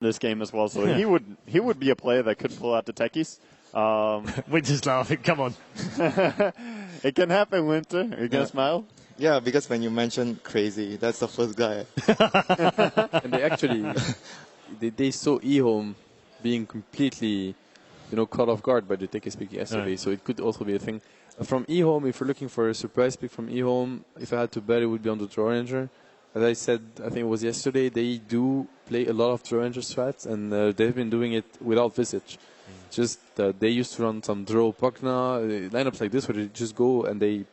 this game as well, so he would be a player that could pull out the techies. Winter's laughing. Come on. It can happen, Winter. Are you gonna smile? Yeah, because when you mentioned crazy, that's the first guy. And they actually they saw eHome being completely, caught off guard by the Tekis pick yesterday. So it could also be a thing. From eHome, if you're looking for a surprise pick from eHome, if I had to bet, it would be on the Draw Ranger. As I said, I think it was yesterday, they do play a lot of Draw Ranger strats, and they've been doing it without Visage. Just they used to run some Draw Pugna, lineups like this where they just go and they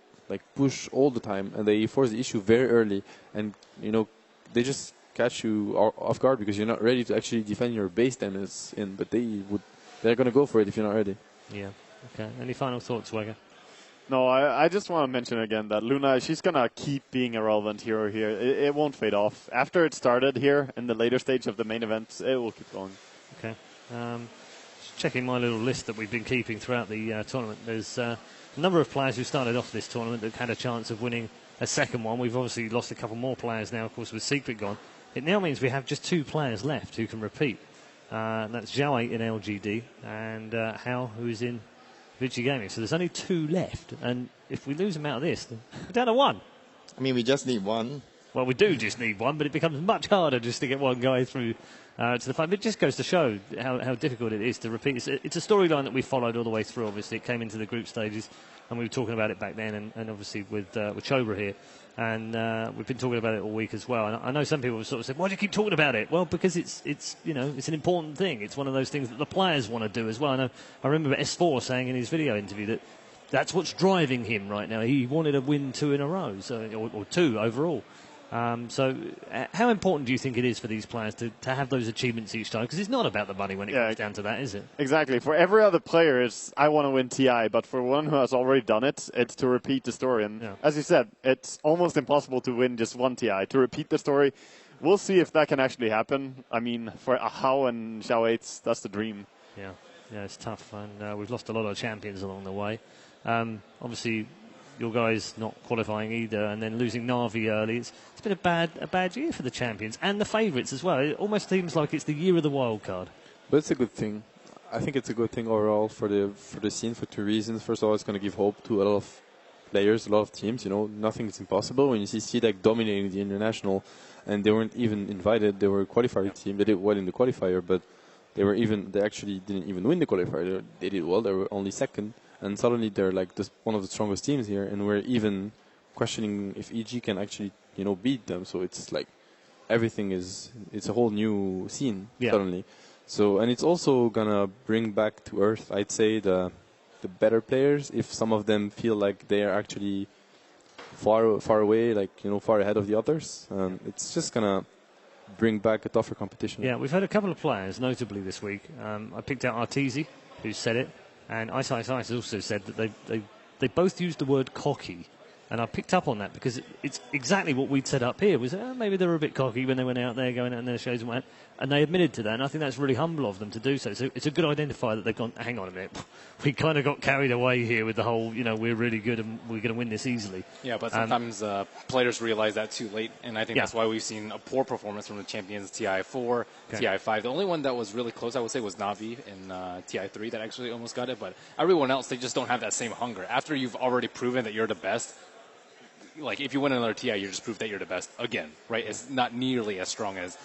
push all the time, and they force the issue very early, and they just catch you off guard because you're not ready to actually defend your base damage in, but they're going to go for it if you're not ready. Yeah. Okay. Any final thoughts, Wega? No, I just want to mention again that Luna, she's going to keep being a relevant hero here. It won't fade off. After it started here in the later stage of the main event, it will keep going. Okay. Just checking my little list that we've been keeping throughout the tournament. There's a number of players who started off this tournament that had a chance of winning a second one. We've obviously lost a couple more players now, of course, with Secret gone. It now means we have just 2 players left who can repeat. And that's Zhao 8 in LGD and Hao, who's in Vici Gaming. So there's only 2 left, and if we lose them out of this, then we're down to 1. I mean, we just need one. Well, we do just need one, but it becomes much harder just to get one guy through to the final. It just goes to show how difficult it is to repeat. It's a storyline that we followed all the way through. Obviously, it came into the group stages, and we were talking about it back then, and obviously with Chobra here. And we've been talking about it all week as well. And I know some people have sort of said, why do you keep talking about it? Well, because it's an important thing. It's one of those things that the players want to do as well. I remember S4 saying in his video interview that that's what's driving him right now. He wanted to win 2 in a row, or 2 overall. So how important do you think it is for these players to have those achievements each time? Because it's not about the money when it comes down to that, is it? Exactly. For every other player, it's I want to win TI, but for one who has already done it, it's to repeat the story. And as you said, it's almost impossible to win just one TI. To repeat the story, we'll see if that can actually happen. I mean, for Hao and Zhao 8, that's the dream. Yeah, it's tough. And we've lost a lot of champions along the way. Obviously, your guys not qualifying either, and then losing Na'Vi early. It's been a bad year for the champions and the favourites as well. It almost seems like it's the year of the wild card. But it's a good thing. I think it's a good thing overall for the scene for 2 reasons. First of all, it's going to give hope to a lot of players, a lot of teams. Nothing is impossible. When you see CDEC dominating the international, and they weren't even invited, they were a qualifier team. They did well in the qualifier, but they actually didn't even win the qualifier. They did well. They were only second. And suddenly they're one of the strongest teams here, and we're even questioning if EG can actually, beat them. So it's it's a whole new scene suddenly. So, and it's also gonna bring back to earth, I'd say, the better players, if some of them feel like they are actually far away, far ahead of the others. It's just gonna bring back a tougher competition. Yeah, we've had a couple of players, notably this week. I picked out Arteezy, who said it. And Ice has also said that they both used the word cocky. And I picked up on that because it's exactly what we'd set up here. Was maybe they were a bit cocky when they went out there, going out in their shows and went. And they admitted to that. And I think that's really humble of them to do so. So it's a good identifier that they've gone, hang on a minute. We kind of got carried away here with the whole, we're really good and we're going to win this easily. Yeah, but sometimes players realize that too late. And I think that's why we've seen a poor performance from the champions TI4, TI5. The only one that was really close, I would say, was Na'Vi in TI3 that actually almost got it. But everyone else, they just don't have that same hunger. After you've already proven that you're the best, if you win another TI, you just prove that you're the best again, right? It's not nearly as strong as,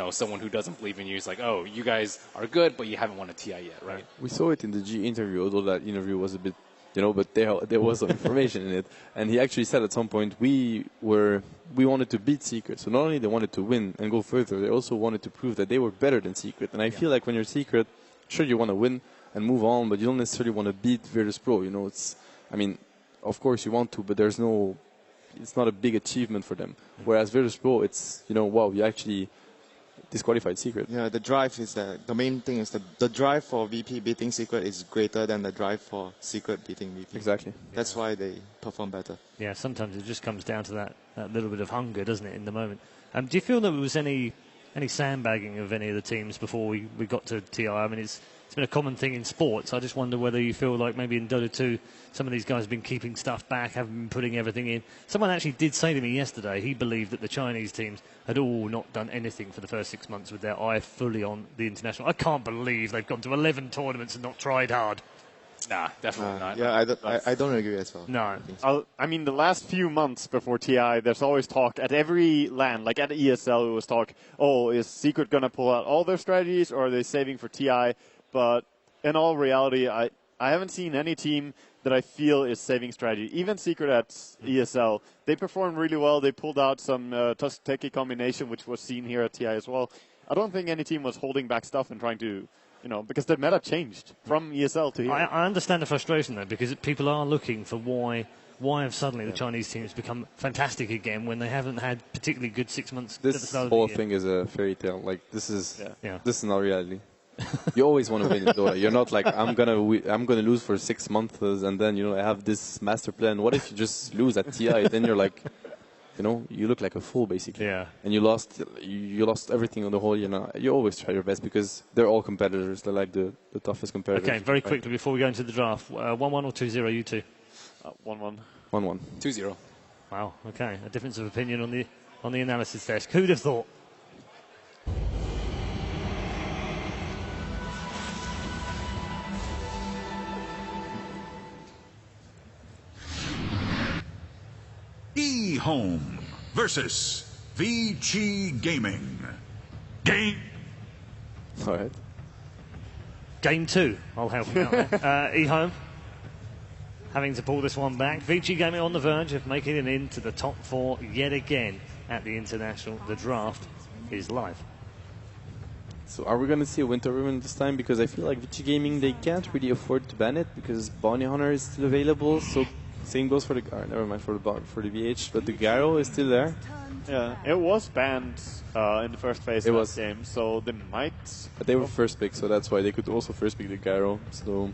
someone who doesn't believe in you. It's like, oh, you guys are good, but you haven't won a TI yet, right? We saw it in the G interview, although that interview was a bit, but there was some information in it. And he actually said at some point, we wanted to beat Secret. So not only they wanted to win and go further, they also wanted to prove that they were better than Secret. And I feel like when you're Secret, sure, you want to win and move on, but you don't necessarily want to beat Virtus Pro. Of course you want to, but it's not a big achievement for them. Whereas Virtus Pro, it's, wow, you actually disqualified Secret. Yeah, the drive is the main thing is the drive for VP beating Secret is greater than the drive for Secret beating VP. Exactly. That's why they perform better. Yeah, sometimes it just comes down to that little bit of hunger, doesn't it, in the moment. Do you feel there was any any sandbagging of any of the teams before we got to TI. I mean, it's been a common thing in sports. I just wonder whether you feel like maybe in Dota 2 some of these guys have been keeping stuff back, haven't been putting everything in. Someone actually did say to me yesterday he believed that the Chinese teams had all not done anything for the first 6 months with their eye fully on the international. I can't believe they've gone to 11 tournaments and not tried hard. Nah, definitely not. Yeah, I don't agree as well. No. I mean, the last few months before TI, there's always talk at every LAN, like at ESL, it was talk, oh, is Secret going to pull out all their strategies or are they saving for TI? But in all reality, I haven't seen any team that I feel is saving strategy. Even Secret at ESL, they performed really well. They pulled out some Tusk-Teki combination, which was seen here at TI as well. I don't think any team was holding back stuff and trying to, because the meta changed from ESL to here. I understand the frustration, though, because people are looking for why have suddenly the Chinese teams become fantastic again when they haven't had particularly good 6 months at the This start of whole the year. thing is a fairy tale. Like, this is Yeah. this is not reality. You always want to win in Dota. You're not like, I'm gonna lose for 6 months and then, I have this master plan. What if you just lose at TI? Then you're like, you look like a fool, basically. Yeah. And you lost everything on the whole. You always try your best because they're all competitors. They're like the toughest competitors. Okay, very quickly before we go into the draft, 1-1 or 2-0, you two? 1-1. 1-1. 2-0. Wow. Okay, a difference of opinion on the analysis desk. Who'd have thought? E-Home versus VG Gaming. Game. All right. Game 2. I'll help him out there. E-Home having to pull this one back. VG Gaming on the verge of making it into the top 4 yet again at the International. The draft is live. So are we going to see a Winter Ribbon this time? Because I feel like VG Gaming, they can't really afford to ban it because Bounty Hunter is still available. So same goes for the for the VH, but the Gyro is still there. Yeah, it was banned in the first phase of the game, so they might. But they were first pick, so that's why they could also first pick the Gyro. So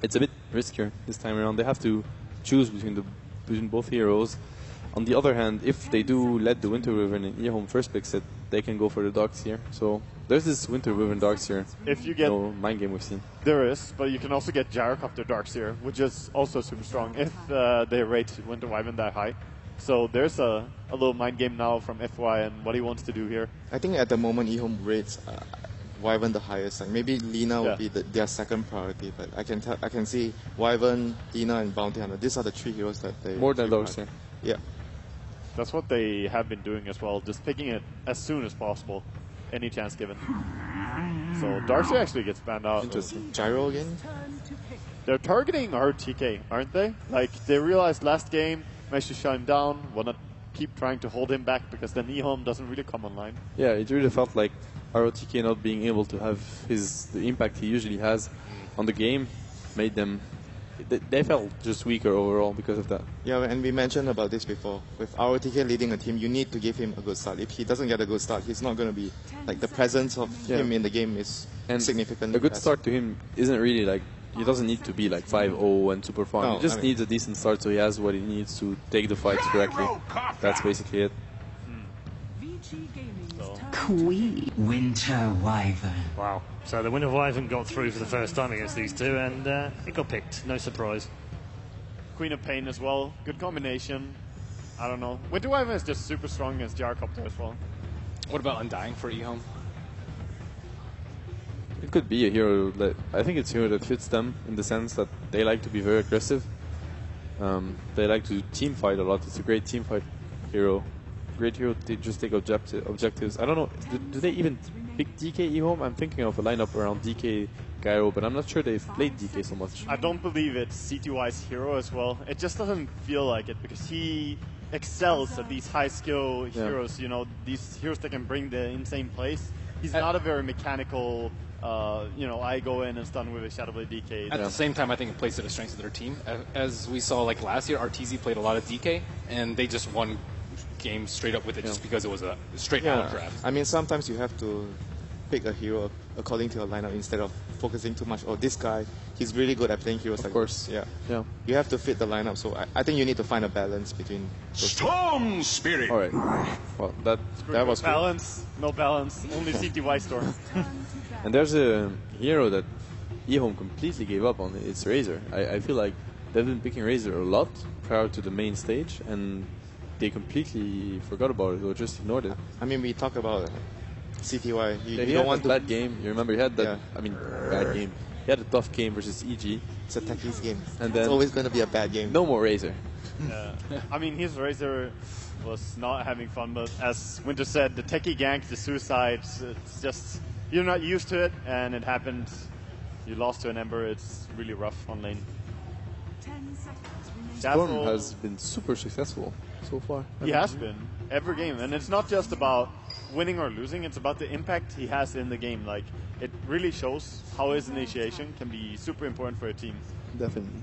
it's a bit riskier this time around. They have to choose between both heroes. On the other hand, if they do let the Winter Wyvern and E-Home first pick set, they can go for the Dogs here. So there's this Winter Wyvern Darkseer. If you get mind game we've seen. There is, but you can also get Gyrocopter Darkseer, which is also super strong if they rate Winter Wyvern that high. So there's a little mind game now from FY and what he wants to do here. I think at the moment E-Home rates Wyvern the highest. Like maybe Lina would be their second priority, but I can see Wyvern, Lina, and Bounty Hunter. These are the 3 heroes that they more than Darkseer. Yeah. That's what they have been doing as well, just picking it as soon as possible, any chance given. So Darkseer actually gets banned out. Interesting. Gyro again? They're targeting RTK, aren't they? Like, they realized last game, managed to shut him down, will not keep trying to hold him back because then E-Home doesn't really come online. Yeah, it really felt like ROTK not being able to have the impact he usually has on the game made them. They felt just weaker overall because of that. Yeah, and we mentioned about this before. With ROTK leading a team, you need to give him a good start. If he doesn't get a good start, he's not going to be like the presence of him in the game is significant. A good start to him isn't really like he doesn't need to be like 5-0 and super fun. He just needs a decent start so he has what he needs to take the fights correctly. That's basically it. Queen Winter Wyvern. Wow. So the Winter Wyvern got through for the first time against these two, and it got picked. No surprise. Queen of Pain as well. Good combination. I don't know. Winter Wyvern is just super strong against Gyrocopter as well. What about Undying for E-Home? It could be a hero that I think it's a hero that fits them in the sense that they like to be very aggressive. They like to team fight a lot. It's a great team fight hero. Great hero to just take objectives. I don't know. Do they even pick DK E-Home? I'm thinking of a lineup around DK Gyro, but I'm not sure they've played DK so much. I don't believe it's CTY's hero as well. It just doesn't feel like it because he excels at these high skill heroes. You know, these heroes that can bring the insane plays. He's not a very mechanical. I go in and stun with a Shadow Blade DK. At the same time, I think it plays to the strengths of their team. As we saw, like last year, RTZ played a lot of DK, and they just won games straight up with it just because it was a straight out draft. I mean, sometimes you have to pick a hero according to your lineup instead of focusing too much. Oh, this guy, he's really good at playing heroes. Of like course, this. yeah. You have to fit the lineup. So I think you need to find a balance between those Storm Spirit. All right. Well, that was cool. balance. No balance. Only CTY Storm. And there's a hero that eHome completely gave up on. It's Razor. I feel like they've been picking Razor a lot prior to the main stage, and they completely forgot about it or just ignored it. I mean, we talk about CTY. He don't had want a bad game. You remember he had that? Yeah. I mean, bad game. He had a tough game versus EG. It's a techies game. And it's then always going to be a bad game. No more Razor. I mean, his Razor was not having fun, but as Winter said, the techie gank, the suicides, it's just, you're not used to it, and it happened. You lost to an Ember, it's really rough on lane. Storm has been super successful so far. He has been, every game, and it's not just about winning or losing, it's about the impact he has in the game. Like, it really shows how his initiation can be super important for a team. Definitely.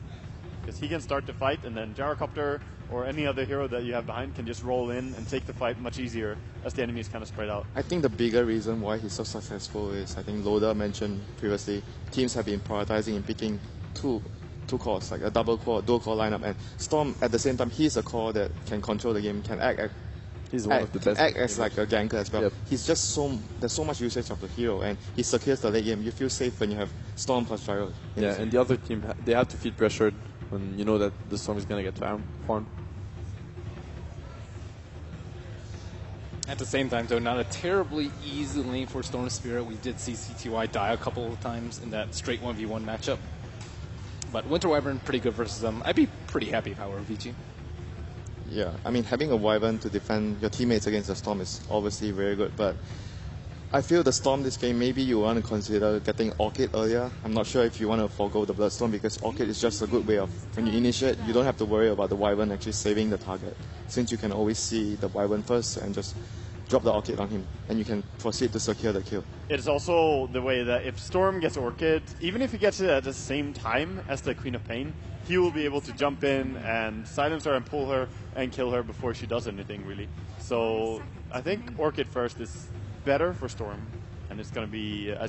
Because he can start the fight, and then Gyrocopter or any other hero that you have behind can just roll in and take the fight much easier as the enemies kind of spread out. I think the bigger reason why he's so successful is, I think Loda mentioned previously, teams have been prioritizing and picking two cores, like a double core, dual core lineup, and Storm at the same time, he's a core that can control the game, can act as like a ganker as well. Yep. He's just there's so much usage of the hero, and he secures the late game. You feel safe when you have Storm plus Gyro. Yeah, and the other team, they have to feel pressured when you know that the Storm is going to get farmed. At the same time, though, not a terribly easy lane for Storm Spirit. We did see CTY die a couple of times in that straight 1v1 matchup. But Winter Wyvern, pretty good versus them. I'd be pretty happy if I were VG. Yeah, I mean, having a Wyvern to defend your teammates against the Storm is obviously very good, but I feel the Storm this game, maybe you want to consider getting Orchid earlier. I'm not sure if you want to forego the Bloodstorm, because Orchid is just a good way of, when you initiate, you don't have to worry about the Wyvern actually saving the target, since you can always see the Wyvern first and just drop the Orchid on him, and you can proceed to secure the kill. It's also the way that if Storm gets Orchid, even if he gets it at the same time as the Queen of Pain, he will be able to jump in and silence her and pull her and kill her before she does anything, really. So I think Orchid first is better for Storm, and it's going to be, as